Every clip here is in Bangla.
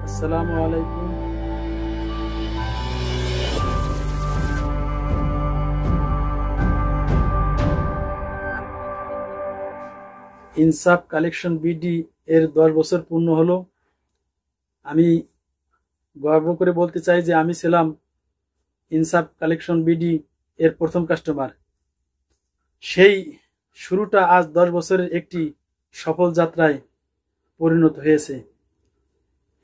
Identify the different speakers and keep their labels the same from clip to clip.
Speaker 1: আসসালামু আলাইকুম। ইনসাফ কালেকশন বিডি এর 10 বছর পূর্ণ হলো। আমি গর্ব করে বলতে চাই যে আমি ছিলাম ইনসাফ কালেকশন বিডি এর প্রথম কাস্টমার। সেই শুরুটা আজ 10 বছরের একটি সফল যাত্রায় পরিণত হয়েছে।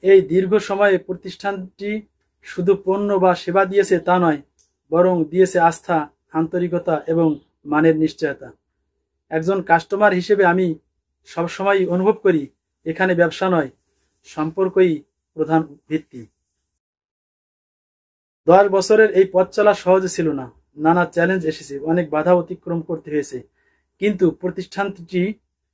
Speaker 1: এই দীর্ঘ সময়ে প্রতিষ্ঠানটি শুধু পণ্য বা সেবা দিয়েছে তা নয়, বরং দিয়েছে আস্থা, আন্তরিকতা এবং মানের নিশ্চয়তা। একজন কাস্টমার হিসেবে আমি সবসময় অনুভব করি এখানে ব্যবসা নয়, সম্পর্কই প্রধান ভিত্তি। 10 বছরের এই পথ চলা সহজ ছিল না। নানা চ্যালেঞ্জ এসেছে, অনেক বাধা অতিক্রম করতে হয়েছে, কিন্তু প্রতিষ্ঠানটি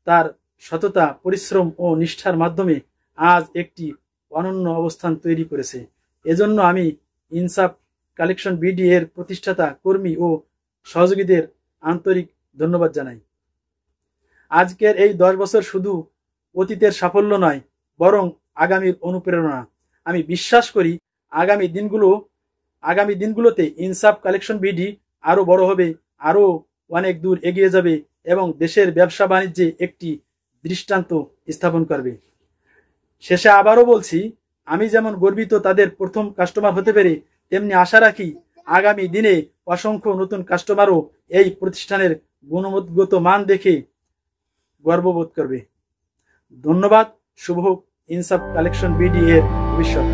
Speaker 1: তার সততা, পরিশ্রম ও নিষ্ঠার মাধ্যমে আজ একটি অনন্য অবস্থান তৈরি করেছে। এজন্য আমি ইনসাফ কালেকশন বিডি এর প্রতিষ্ঠাতা, কর্মী ও সহযোগীদের আন্তরিক ধন্যবাদ জানাই। আজকের এই 10 বছর শুধু অতীতের সাফল্য নয়, বরং আগামীর অনুপ্রেরণা। আমি বিশ্বাস করি আগামী দিনগুলোতে ইনসাফ কালেকশন বিডি আরো বড় হবে, আরো অনেক দূর এগিয়ে যাবে এবং দেশের ব্যবসা বাণিজ্যে একটি দৃষ্টান্ত স্থাপন করবে। শেষে আবারও বলছি, আমি যেমন গর্বিত তাদের প্রথম কাস্টমার হতে পেরে, তেমনি আশা রাখি আগামী দিনে অসংখ্য নতুন কাস্টমারও এই প্রতিষ্ঠানের গুণগত মান দেখে গর্ববোধ করবে। ধন্যবাদ। শুভ হোক ইনসাফ কালেকশন বিডি এর ভবিষ্যৎ।